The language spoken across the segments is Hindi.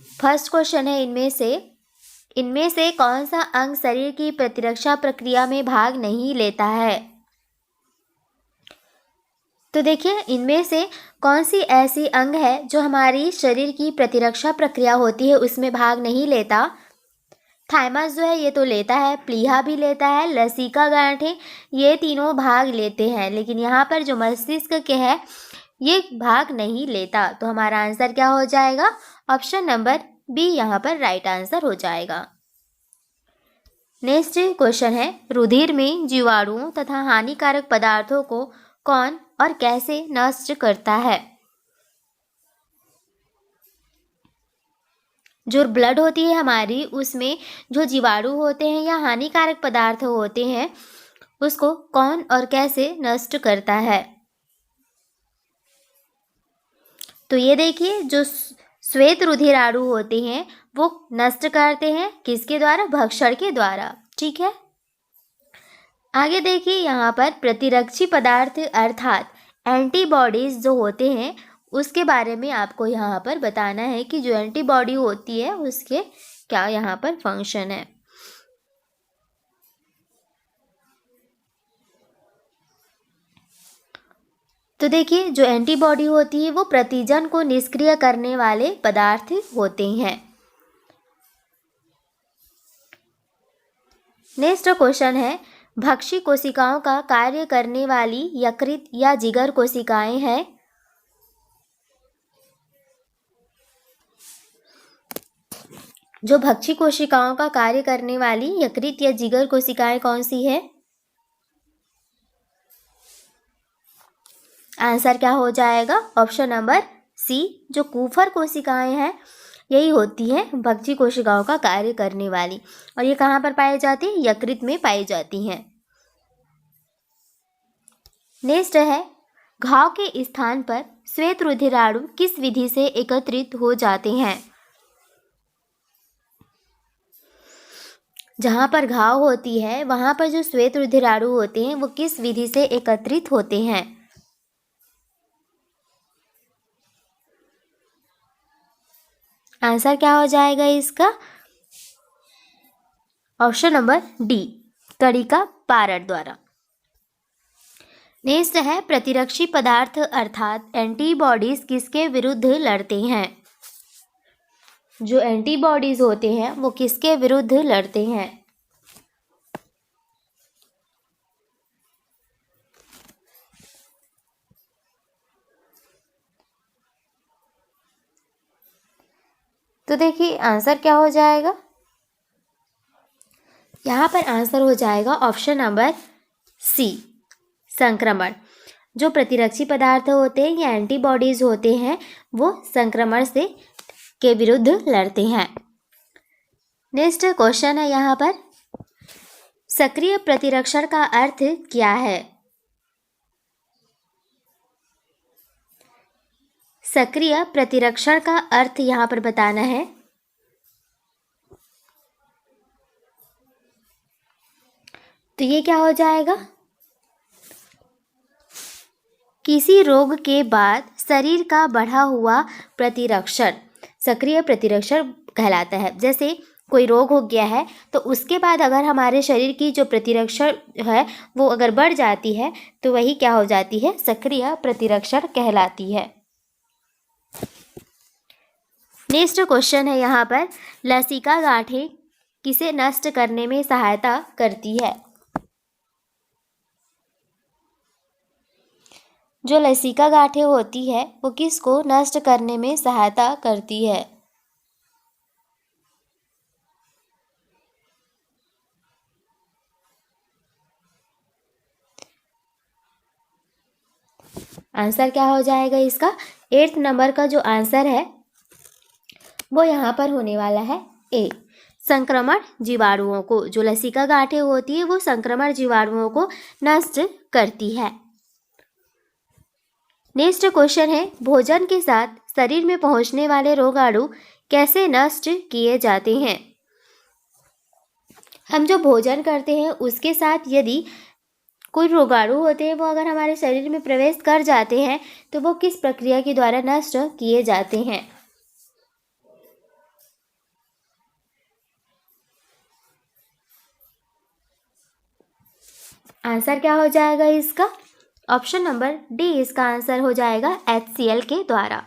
फर्स्ट क्वेश्चन है इनमें से कौन सा अंग शरीर की प्रतिरक्षा प्रक्रिया में भाग नहीं लेता है? तो देखिए, इनमें से कौन सी ऐसी अंग है जो हमारी शरीर की प्रतिरक्षा प्रक्रिया होती है उसमें भाग नहीं लेता? थाइमस जो है ये तो लेता है, प्लीहा भी लेता है, लसीका गांठें, ये तीनों भाग लेते हैं, लेकिन यहाँ पर जो मस्तिष्क के है ये भाग नहीं लेता। तो हमारा आंसर क्या हो जाएगा? ऑप्शन नंबर बी यहाँ पर राइट आंसर हो जाएगा। नेक्स्ट क्वेश्चन है, रुधिर में जीवाणुओं तथा हानिकारक पदार्थों को कौन और कैसे नष्ट करता है? जो ब्लड होती है हमारी, उसमें जो जीवाणु होते हैं या हानिकारक पदार्थ होते हैं उसको कौन और कैसे नष्ट करता है? तो ये देखिए, जो श्वेत रुधिराणु होते हैं वो नष्ट करते हैं किसके द्वारा? भक्षण के द्वारा। ठीक है, आगे देखिए, यहाँ पर प्रतिरक्षी पदार्थ अर्थात एंटीबॉडीज जो होते हैं उसके बारे में आपको यहाँ पर बताना है कि जो एंटीबॉडी होती है उसके क्या यहाँ पर फंक्शन है। तो देखिए, जो एंटीबॉडी होती है वो प्रतिजन को निष्क्रिय करने वाले पदार्थ होते हैं। नेक्स्ट क्वेश्चन है, भक्षी कोशिकाओं का कार्य करने वाली यकृत या जिगर कोशिकाएं हैं। जो भक्षी कोशिकाओं का कार्य करने वाली यकृत या जिगर कोशिकाएं कौन सी है? आंसर क्या हो जाएगा? ऑप्शन नंबर सी, जो कुफर कोशिकाएं हैं यही होती हैं भक्षी कोशिकाओं का कार्य करने वाली, और ये कहाँ पर पाई जाती है? यकृत में पाई जाती हैं। नेक्स्ट है, घाव के स्थान पर श्वेत रुधिराणु किस विधि से एकत्रित हो जाते हैं? जहाँ पर घाव होती है वहाँ पर जो श्वेत रुधिराणु होते हैं वो किस विधि से एकत्रित होते हैं? आंसर क्या हो जाएगा इसका? ऑप्शन नंबर डी, कणिका पारण द्वारा। नेक्स्ट है, प्रतिरक्षी पदार्थ अर्थात एंटीबॉडीज किसके विरुद्ध लड़ते हैं? जो एंटीबॉडीज होते हैं वो किसके विरुद्ध लड़ते हैं? तो देखिए, आंसर क्या हो जाएगा? यहाँ पर आंसर हो जाएगा ऑप्शन नंबर सी, संक्रमण। जो प्रतिरक्षी पदार्थ होते हैं या एंटीबॉडीज होते हैं वो संक्रमण से के विरुद्ध लड़ते हैं। नेक्स्ट क्वेश्चन है यहाँ पर, सक्रिय प्रतिरक्षण का अर्थ क्या है? सक्रिय प्रतिरक्षण का अर्थ यहाँ पर बताना है। तो ये क्या हो जाएगा? किसी रोग के बाद शरीर का बढ़ा हुआ प्रतिरक्षण सक्रिय प्रतिरक्षण कहलाता है। जैसे कोई रोग हो गया है तो उसके बाद अगर हमारे शरीर की जो प्रतिरक्षण है वो अगर बढ़ जाती है तो वही क्या हो जाती है? सक्रिय प्रतिरक्षण कहलाती है। नेक्स्ट क्वेश्चन है यहाँ पर, लसिका गांठें किसे नष्ट करने में सहायता करती है? जो लसिका गांठें होती है वो किसको नष्ट करने में सहायता करती है? आंसर क्या हो जाएगा इसका? 8th नंबर का जो आंसर है वो यहाँ पर होने वाला है ए, संक्रमण जीवाणुओं को। जो लसिका गांठें होती है वो संक्रमण जीवाणुओं को नष्ट करती है। नेक्स्ट क्वेश्चन है, भोजन के साथ शरीर में पहुंचने वाले रोगाणु कैसे नष्ट किए जाते हैं? हम जो भोजन करते हैं उसके साथ यदि कोई रोगाणु होते हैं वो अगर हमारे शरीर में प्रवेश कर जाते हैं तो वो किस प्रक्रिया के द्वारा नष्ट किए जाते हैं? आंसर क्या हो जाएगा इसका? ऑप्शन नंबर डी इसका आंसर हो जाएगा, HCl के द्वारा।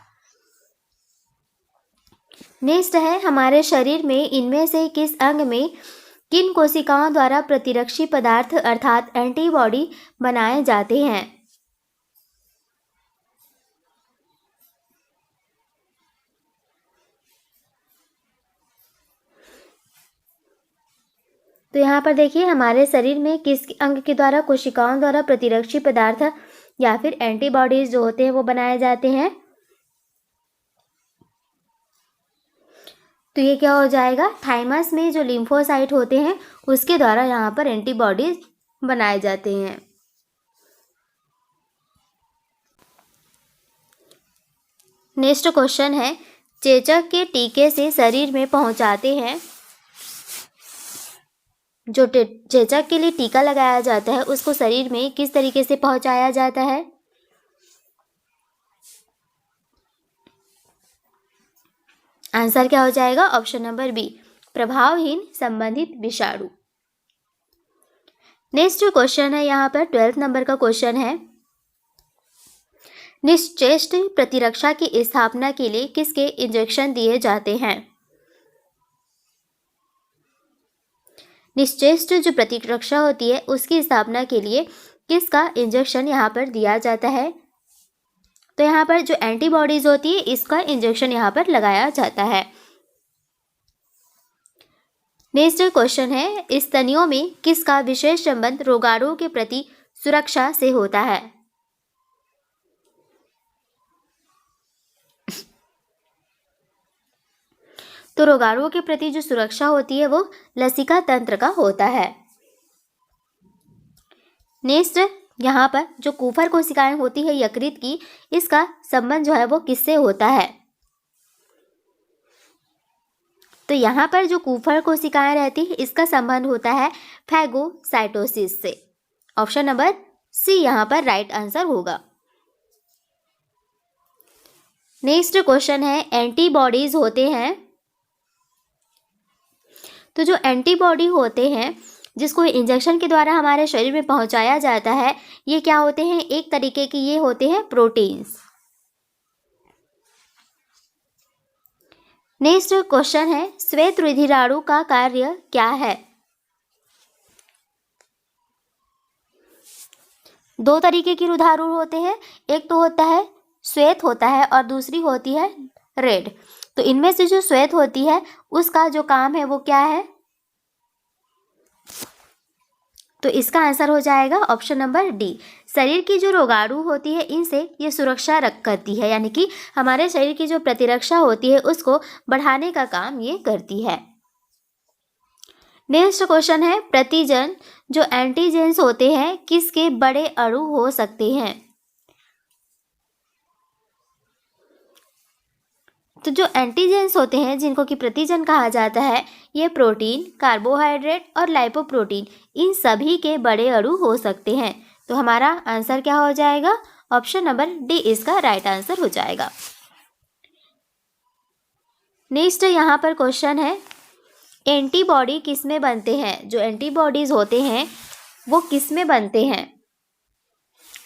नेक्स्ट है, हमारे शरीर में इनमें से किस अंग में किन कोशिकाओं द्वारा प्रतिरक्षी पदार्थ अर्थात एंटीबॉडी बनाए जाते हैं? तो यहाँ पर देखिए, हमारे शरीर में किस अंग के द्वारा कोशिकाओं द्वारा प्रतिरक्षी पदार्थ या फिर एंटीबॉडीज जो होते हैं वो बनाए जाते हैं? तो ये क्या हो जाएगा? थाइमस में जो लिम्फोसाइट होते हैं उसके द्वारा यहाँ पर एंटीबॉडीज बनाए जाते हैं। नेक्स्ट क्वेश्चन है, चेचक के टीके से शरीर में पहुंचाते हैं, जो चेचक के लिए टीका लगाया जाता है उसको शरीर में किस तरीके से पहुंचाया जाता है? आंसर क्या हो जाएगा? ऑप्शन नंबर बी, प्रभावहीन संबंधित विषाणु। नेक्स्ट क्वेश्चन है, यहाँ पर 12th नंबर का क्वेश्चन है, निश्चेष्ट प्रतिरक्षा की स्थापना के लिए किसके इंजेक्शन दिए जाते हैं? निश्चेष्ट जो प्रतिरक्षा होती है उसकी स्थापना के लिए किसका इंजेक्शन यहाँ पर दिया जाता है? तो यहाँ पर जो एंटीबॉडीज होती है इसका इंजेक्शन यहाँ पर लगाया जाता है। नेक्स्ट क्वेश्चन है, स्तनियों में किसका विशेष संबंध रोगाणुओं के प्रति सुरक्षा से होता है? तो रोगाणुओं के प्रति जो सुरक्षा होती है वो लसिका तंत्र का होता है। नेक्स्ट, यहाँ पर जो कुफर कोशिकाएं होती है यकृत की, इसका संबंध जो है वो किससे होता है? तो यहाँ पर जो कुफर कोशिकाएं रहती है इसका संबंध होता है फैगोसाइटोसिस से। ऑप्शन नंबर सी यहाँ पर राइट आंसर होगा। नेक्स्ट क्वेश्चन है, एंटीबॉडीज होते हैं, तो जो एंटीबॉडी होते हैं जिसको इंजेक्शन के द्वारा हमारे शरीर में पहुंचाया जाता है, ये क्या होते हैं? एक तरीके की ये होते हैं प्रोटीन्स। नेक्स्ट क्वेश्चन है, श्वेत रुधिराणु का कार्य क्या है? दो तरीके की रुधिराणु होते हैं, एक तो होता है श्वेत होता है और दूसरी होती है रेड। तो इनमें से जो श्वेत होती है उसका जो काम है वो क्या है? तो इसका आंसर हो जाएगा ऑप्शन नंबर डी, शरीर की जो रोगाणु होती है इनसे ये सुरक्षा करती है, यानी कि हमारे शरीर की जो प्रतिरक्षा होती है उसको बढ़ाने का काम ये करती है। नेक्स्ट क्वेश्चन है, प्रतिजन जो एंटीजेंस होते हैं किसके बड़े अणु हो सकते हैं? तो जो एंटीजेंस होते हैं जिनको कि प्रतिजन कहा जाता है, ये प्रोटीन, कार्बोहाइड्रेट और लाइपोप्रोटीन इन सभी के बड़े अणु हो सकते हैं। तो हमारा आंसर क्या हो जाएगा? ऑप्शन नंबर डी इसका राइट आंसर हो जाएगा। नेक्स्ट यहाँ पर क्वेश्चन है, एंटीबॉडी किस में बनते हैं? जो एंटीबॉडीज होते हैं वो किस में बनते हैं?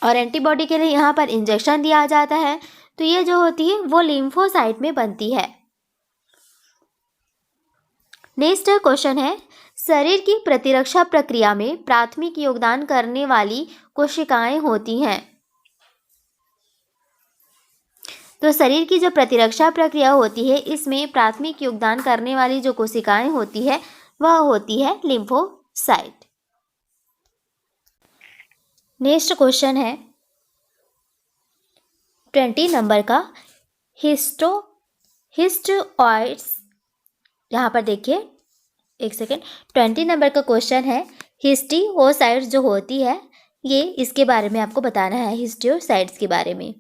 और एंटीबॉडी के लिए यहाँ पर इंजेक्शन दिया जाता है, तो ये जो होती है वो लिम्फोसाइट में बनती है। नेक्स्ट क्वेश्चन है, शरीर की प्रतिरक्षा प्रक्रिया में प्राथमिक योगदान करने वाली कोशिकाएं होती हैं। तो शरीर की जो प्रतिरक्षा प्रक्रिया होती है इसमें प्राथमिक योगदान करने वाली जो कोशिकाएं होती है वह होती है लिम्फोसाइट। नेक्स्ट क्वेश्चन है 20 नंबर का, हिस्टोइड्स। यहाँ पर देखिए एक सेकेंड, 20 नंबर का क्वेश्चन है, हिस्टोसाइट्स जो होती है ये इसके बारे में आपको बताना है, हिस्टोसाइट्स के बारे में।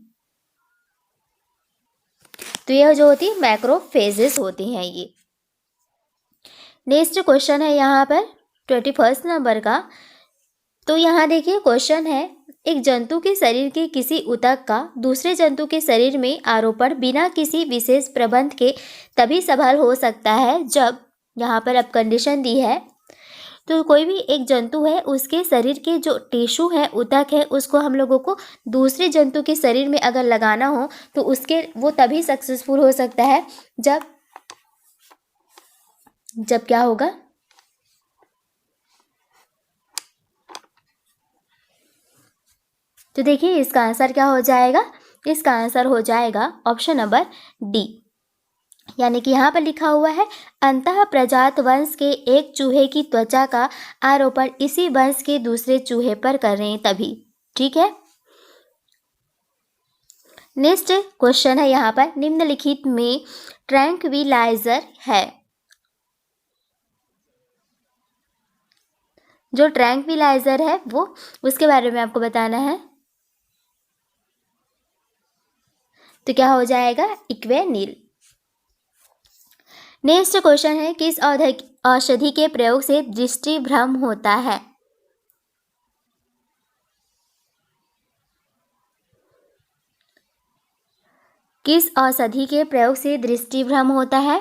तो यह जो होती है मैक्रोफेजेस होती हैं ये। नेक्स्ट क्वेश्चन है यहाँ पर 21 नंबर का, तो यहाँ देखिए क्वेश्चन है, एक जंतु के शरीर के किसी ऊतक का दूसरे जंतु के शरीर में आरोपण बिना किसी विशेष प्रबंध के तभी सफल हो सकता है जब, यहाँ पर अब कंडीशन दी है, तो कोई भी एक जंतु है उसके शरीर के जो टिश्यू है, ऊतक है, उसको हम लोगों को दूसरे जंतु के शरीर में अगर लगाना हो तो उसके वो तभी सक्सेसफुल हो सकता है जब क्या होगा, तो देखिए इसका आंसर क्या हो जाएगा, इसका आंसर हो जाएगा ऑप्शन नंबर डी। यानी कि यहाँ पर लिखा हुआ है अंतः प्रजात वंश के एक चूहे की त्वचा का आरोपण इसी वंश के दूसरे चूहे पर कर रहे हैं तभी। ठीक है, नेक्स्ट क्वेश्चन है यहाँ पर, निम्नलिखित में ट्रैंक्विलाइजर है, जो ट्रैंक्विलाइजर है वो उसके बारे में आपको बताना है। तो क्या हो जाएगा, इक्वेनिल। नेक्स्ट क्वेश्चन है, किस औषधि के प्रयोग से दृष्टि भ्रम होता है। किस औषधि के प्रयोग से दृष्टि भ्रम होता है।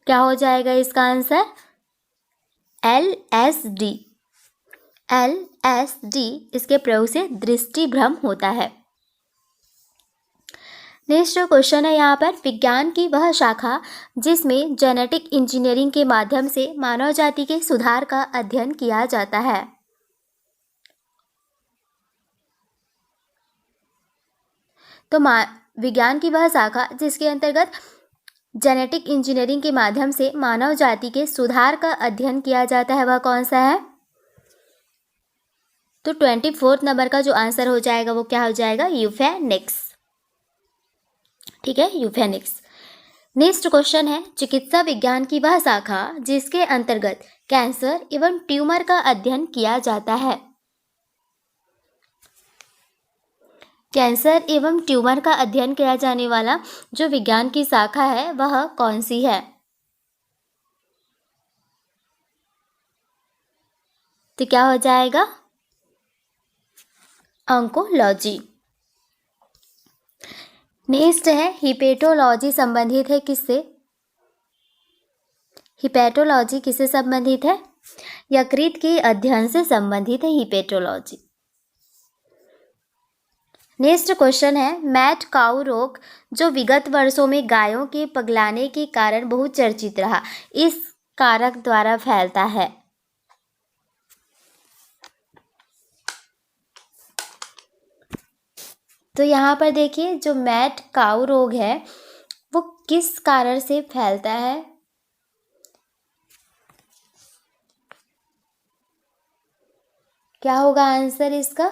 क्या हो जाएगा इसका आंसर, LSD। LSD इसके प्रयोग से दृष्टि भ्रम होता है। नेक्स्ट क्वेश्चन है यहाँ पर, विज्ञान की वह शाखा जिसमें जेनेटिक इंजीनियरिंग के माध्यम से मानव जाति के सुधार का अध्ययन किया जाता है। तो विज्ञान की वह शाखा जिसके अंतर्गत जेनेटिक इंजीनियरिंग के माध्यम से मानव जाति के सुधार का अध्ययन किया जाता है वह कौन सा है। तो 24 नंबर का जो आंसर हो जाएगा वो क्या हो जाएगा, यूफेनिक्स। ठीक है, यूफेनिक्स। नेक्स्ट क्वेश्चन है, चिकित्सा विज्ञान की वह शाखा जिसके अंतर्गत कैंसर एवं ट्यूमर का अध्ययन किया जाता है। कैंसर एवं ट्यूमर का अध्ययन किया जाने वाला जो विज्ञान की शाखा है वह कौन सी है। तो क्या हो जाएगा, ऑन्कोलॉजी। नेक्स्ट है, हिपेटोलॉजी संबंधित है किससे। हिपेटोलॉजी किससे संबंधित है, यकृत के अध्ययन से संबंधित है हिपेटोलॉजी। नेक्स्ट क्वेश्चन है, मैड काऊ रोग जो विगत वर्षों में गायों के पगलाने के कारण बहुत चर्चित रहा, इस कारक द्वारा फैलता है। तो यहाँ पर देखिए जो मैड काऊ रोग है वो किस कारण से फैलता है। क्या होगा आंसर इसका,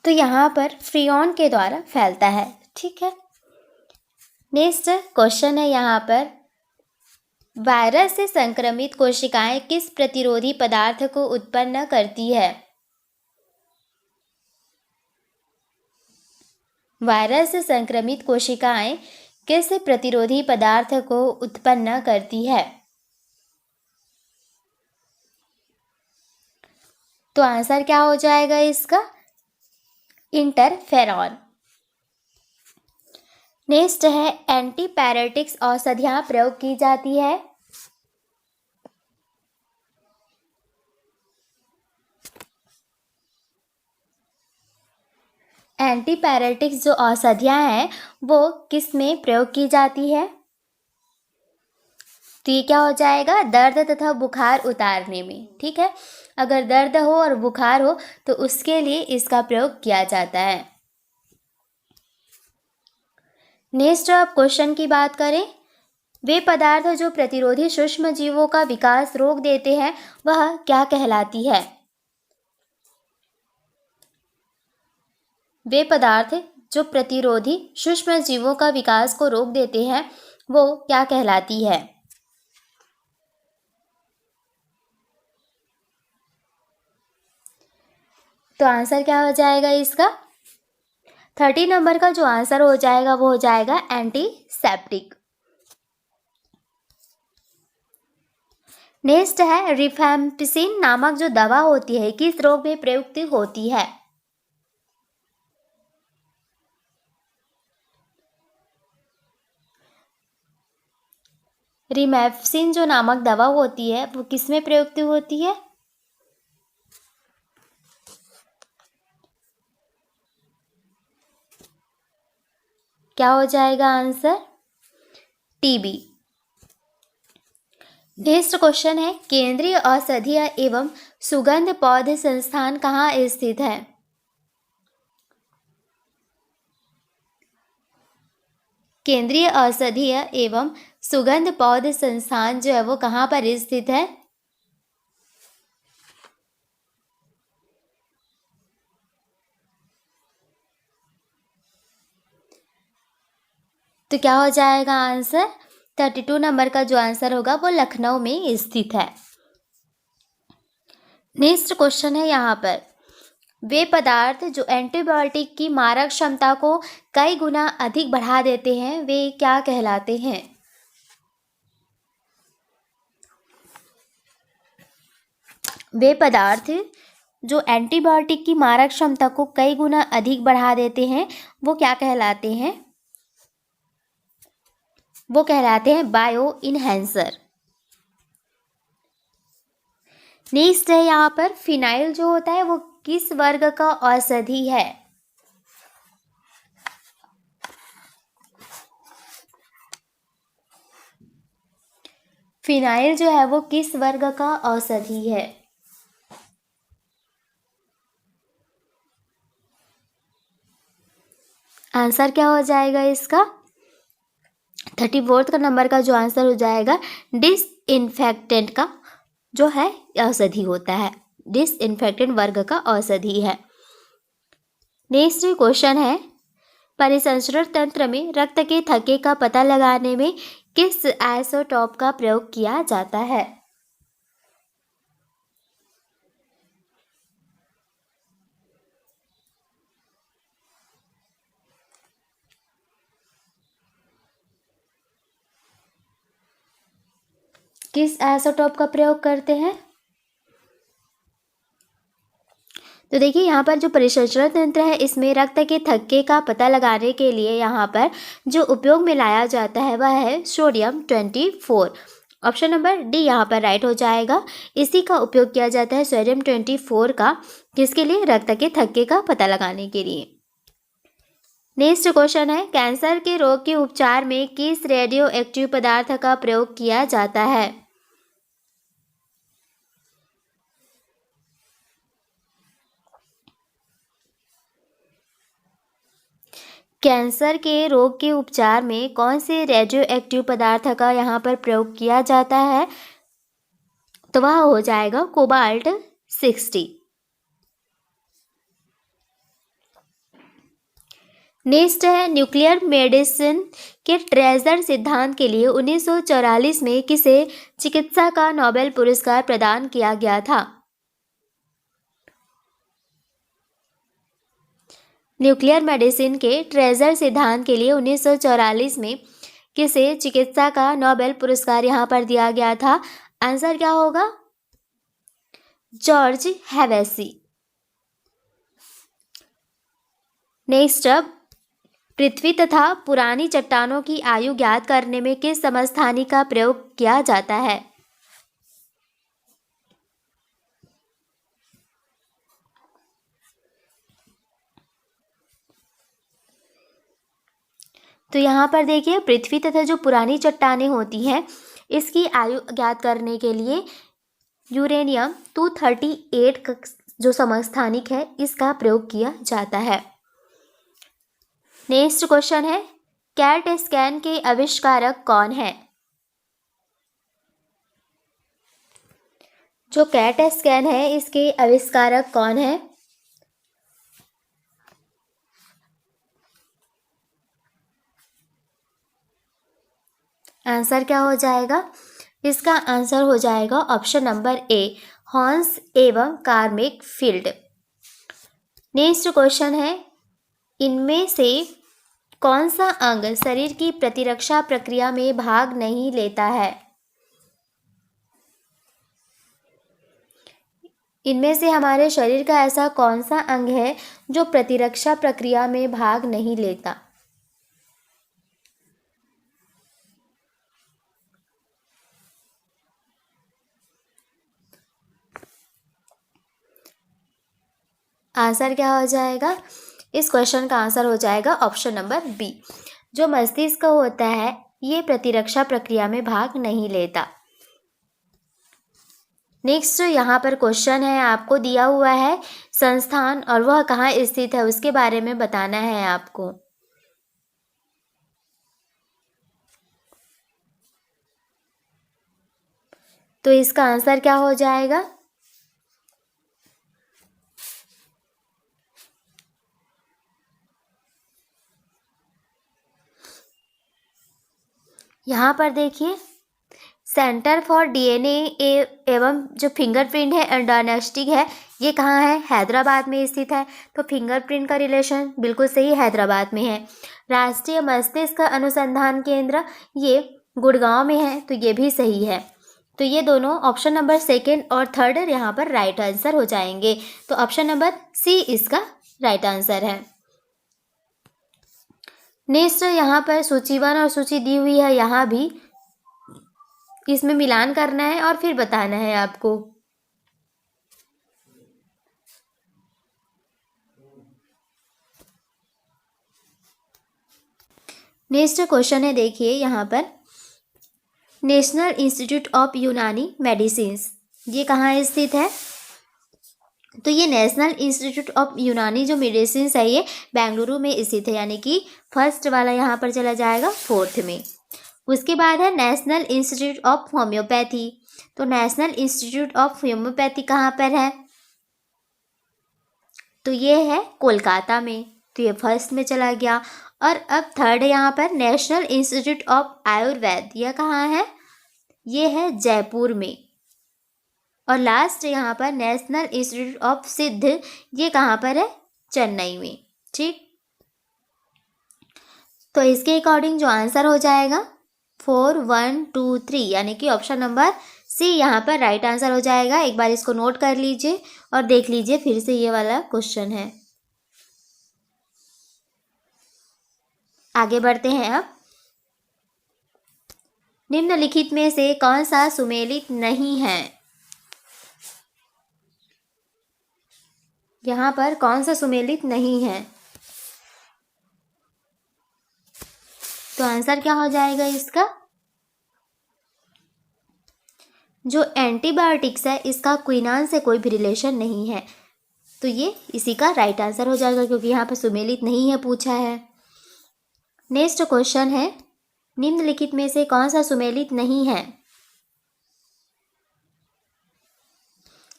तो यहाँ पर फ्रियॉन के द्वारा फैलता है। ठीक है, नेक्स्ट क्वेश्चन है यहाँ पर, वायरस से संक्रमित कोशिकाएं किस प्रतिरोधी पदार्थ को उत्पन्न करती है। वायरस से संक्रमित कोशिकाएं किस प्रतिरोधी पदार्थ को उत्पन्न करती है। तो आंसर क्या हो जाएगा इसका, इंटरफेरॉन। नेक्स्ट है, एंटीपैरेटिक्स औषधियां प्रयोग की जाती है। एंटीपैरेटिक्स जो औषधियां हैं वो किस में प्रयोग की जाती है। तो ये क्या हो जाएगा, दर्द तथा बुखार उतारने में। ठीक है, अगर दर्द हो और बुखार हो तो उसके लिए इसका प्रयोग किया जाता है। नेक्स्ट अब क्वेश्चन की बात करें, वे पदार्थ जो प्रतिरोधी सूक्ष्म जीवों का विकास रोक देते हैं वह क्या कहलाती है। वे पदार्थ जो प्रतिरोधी सूक्ष्म जीवों का विकास को रोक देते हैं वो क्या कहलाती है। तो आंसर क्या हो जाएगा इसका, 30 नंबर का जो आंसर हो जाएगा वो हो जाएगा एंटीसेप्टिक। नेक्स्ट है, रिफैम्पिसिन नामक जो दवा होती है किस रोग में प्रयुक्त होती है। रिमैप्सिन जो नामक दवा होती है वो किस में प्रयुक्त होती है? क्या हो जाएगा आंसर? टीबी। नेक्स्ट क्वेश्चन है, केंद्रीय औषधीय एवं सुगंध पौधे संस्थान कहाँ स्थित है? केंद्रीय औषधीय एवं सुगंध पौधे संस्थान जो है वो कहाँ पर स्थित है? तो क्या हो जाएगा आंसर? 32 नंबर का जो आंसर होगा वो लखनऊ में स्थित है। नेक्स्ट क्वेश्चन है यहाँ पर, वे पदार्थ जो एंटीबायोटिक की मारक क्षमता को कई गुना अधिक बढ़ा देते हैं वे क्या कहलाते हैं? वे पदार्थ जो एंटीबायोटिक की मारक क्षमता को कई गुना अधिक बढ़ा देते हैं वो क्या कहलाते हैं? वो कहलाते हैं बायो इनहेंसर। नेक्स्ट है यहाँ पर, फिनाइल जो होता है वो किस वर्ग का औषधि है? फिनाइल जो है वो किस वर्ग का औषधि है? आंसर क्या हो जाएगा इसका? 34 का नंबर का जो आंसर हो जाएगा, डिसइंफेक्टेंट का जो है औषधि होता है, डिसइंफेक्टेंट वर्ग का औषधि है। नेक्स्ट क्वेश्चन है, परिसंचरण तंत्र में रक्त के थक्के का पता लगाने में किस आइसोटोप का प्रयोग किया जाता है? किस आइसोटोप का प्रयोग करते हैं? तो देखिए यहाँ पर जो परिसंचरण तंत्र है इसमें रक्त के थक्के का पता लगाने के लिए यहाँ पर जो उपयोग में लाया जाता है वह है सोडियम 24। ऑप्शन नंबर डी यहाँ पर राइट हो जाएगा। इसी का उपयोग किया जाता है सोडियम 24 का, किसके लिए? रक्त के थक्के का पता लगाने के लिए। नेक्स्ट क्वेश्चन है, कैंसर के रोग के उपचार में किस रेडियो एक्टिव पदार्थ का प्रयोग किया जाता है? कैंसर के रोग के उपचार में कौन से रेडियो एक्टिव पदार्थ का यहाँ पर प्रयोग किया जाता है? तो वह हो जाएगा कोबाल्ट 60। नेक्स्ट है, न्यूक्लियर मेडिसिन के ट्रेजर सिद्धांत के लिए 1944 में किसे चिकित्सा का नोबेल पुरस्कार प्रदान किया गया था? न्यूक्लियर मेडिसिन के ट्रेजर सिद्धांत के लिए 1944 में किसे चिकित्सा का नोबेल पुरस्कार यहाँ पर दिया गया था? आंसर क्या होगा? जॉर्ज हेवेसी। नेक्स्ट, पृथ्वी तथा पुरानी चट्टानों की आयु ज्ञात करने में किस समस्थानिक का प्रयोग किया जाता है? तो यहाँ पर देखिए, पृथ्वी तथा जो पुरानी चट्टानें होती हैं इसकी आयु ज्ञात करने के लिए यूरेनियम 238 जो समस्थानिक है इसका प्रयोग किया जाता है। नेक्स्ट क्वेश्चन है, कैट स्कैन के आविष्कारक कौन है? जो कैट स्कैन है इसके आविष्कारक कौन है? आंसर क्या हो जाएगा? इसका आंसर हो जाएगा ऑप्शन नंबर ए, हॉन्स एवं कार्मिक फील्ड। नेक्स्ट क्वेश्चन है, इनमें से कौन सा अंग शरीर की प्रतिरक्षा प्रक्रिया में भाग नहीं लेता है? इनमें से हमारे शरीर का ऐसा कौन सा अंग है जो प्रतिरक्षा प्रक्रिया में भाग नहीं लेता? आंसर क्या हो जाएगा? इस क्वेश्चन का आंसर हो जाएगा ऑप्शन नंबर बी। जो मस्तिष्क होता है ये प्रतिरक्षा प्रक्रिया में भाग नहीं लेता। नेक्स्ट यहाँ पर क्वेश्चन है, आपको दिया हुआ है संस्थान और वह कहाँ स्थित है उसके बारे में बताना है आपको। तो इसका आंसर क्या हो जाएगा? यहाँ पर देखिए, सेंटर फॉर डीएनए एवं जो फिंगरप्रिंट है एंड डायग्नोस्टिक है ये कहाँ है? हैदराबाद में स्थित है। तो फिंगरप्रिंट का रिलेशन बिल्कुल सही हैदराबाद में है। राष्ट्रीय मस्तिष्क अनुसंधान केंद्र ये गुड़गांव में है, तो ये भी सही है। तो ये दोनों ऑप्शन नंबर सेकेंड और थर्ड यहाँ पर राइट आंसर हो जाएंगे। तो ऑप्शन नंबर सी इसका राइट आंसर है। नेक्स्ट यहाँ पर सूची 1 और सूची दी हुई है, यहाँ भी इसमें मिलान करना है और फिर बताना है आपको। नेक्स्ट क्वेश्चन है, देखिए यहाँ पर नेशनल इंस्टीट्यूट ऑफ यूनानी मेडिसिन ये कहाँ स्थित है? तो ये नेशनल इंस्टीट्यूट ऑफ यूनानी जो मेडिसिन है ये बेंगलुरु में स्थित है, यानी कि फर्स्ट वाला यहाँ पर चला जाएगा फोर्थ में। उसके बाद है नेशनल इंस्टीट्यूट ऑफ होम्योपैथी। तो नेशनल इंस्टीट्यूट ऑफ होम्योपैथी कहाँ पर है? तो ये है कोलकाता में, तो ये फर्स्ट में चला गया। और अब थर्ड यहाँ पर नेशनल इंस्टीट्यूट ऑफ आयुर्वेद, यह कहाँ है? ये है जयपुर में। और लास्ट यहाँ पर नेशनल इंस्टीट्यूट ऑफ सिद्ध, ये कहाँ पर है? चेन्नई में। ठीक, तो इसके अकॉर्डिंग जो आंसर हो जाएगा 4, 1, 2, 3 यानी कि ऑप्शन नंबर सी यहाँ पर राइट आंसर हो जाएगा। एक बार इसको नोट कर लीजिए और देख लीजिए फिर से ये वाला क्वेश्चन है। आगे बढ़ते हैं अब। निम्नलिखित में से कौन सा सुमेलित नहीं है? यहाँ पर कौन सा सुमेलित नहीं है? तो आंसर क्या हो जाएगा इसका? जो एंटीबायोटिक्स है इसका क्विनान से कोई भी रिलेशन नहीं है, तो ये इसी का राइट आंसर हो जाएगा क्योंकि यहाँ पर सुमेलित नहीं है पूछा है। नेक्स्ट क्वेश्चन है, निम्नलिखित में से कौन सा सुमेलित नहीं है?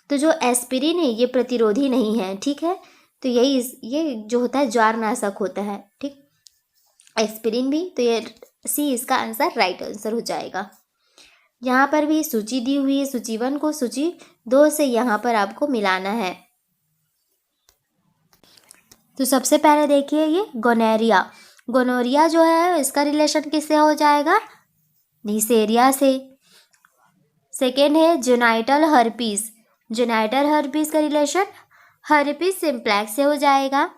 तो जो एस्पिरिन है ये प्रतिरोधी नहीं है, ठीक है। तो ये जो होता है ज्वारनाशक होता है, ठीक। एस्पिरिन भी, तो ये सी इसका आंसर राइट आंसर हो जाएगा। यहाँ पर भी सूची दी हुई है, सूची 1 को सूची 2 से यहाँ पर आपको मिलाना है। तो सबसे पहले देखिए ये गोनोरिया, गोनोरिया जो है इसका रिलेशन किससे हो जाएगा? नीसेरिया से। सेकेंड है जेनाइटल हर्पीस, जेनाइटल हर्पीस का रिलेशन हर्पीस सिम्प्लेक्स से हो जाएगा।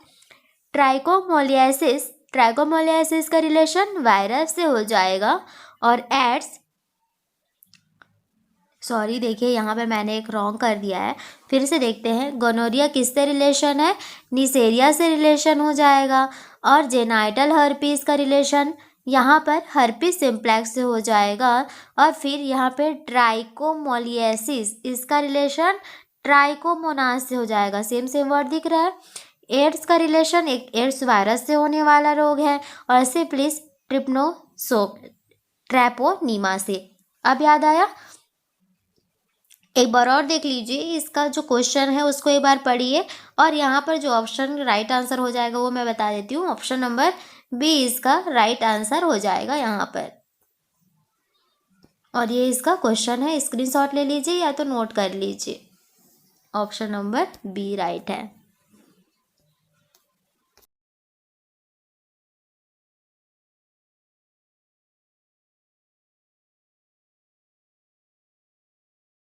ट्राइकोमोलियासिस, ट्राइकोमोलियासिस का रिलेशन वायरस से हो जाएगा। और एड्स, सॉरी देखिए यहाँ पर मैंने एक रॉन्ग कर दिया है, फिर से देखते हैं। गोनोरिया किससे रिलेशन है? नीसेरिया से रिलेशन हो जाएगा। और जेनाइटल हर्पीस का रिलेशन यहाँ पर हर्पीस सिम्प्लेक्स से हो जाएगा। और फिर यहाँ पे ट्राइकोमोलियासिस, इसका रिलेशन ट्राइकोमोनास से हो जाएगा। सेम वर्ड दिख रहा है। एड्स का रिलेशन एक एड्स वायरस से होने वाला रोग है और सिफिलिस ट्रैपोनीमा से। अब याद आया? एक बार और देख लीजिए, इसका जो क्वेश्चन है उसको एक बार पढ़िए और यहाँ पर जो ऑप्शन राइट आंसर हो जाएगा वो मैं बता देती हूँ। ऑप्शन नंबर बी इसका राइट आंसर हो जाएगा यहाँ पर। और ये इसका क्वेश्चन है, स्क्रीनशॉट ले लीजिए या तो नोट कर लीजिए। ऑप्शन नंबर बी राइट है।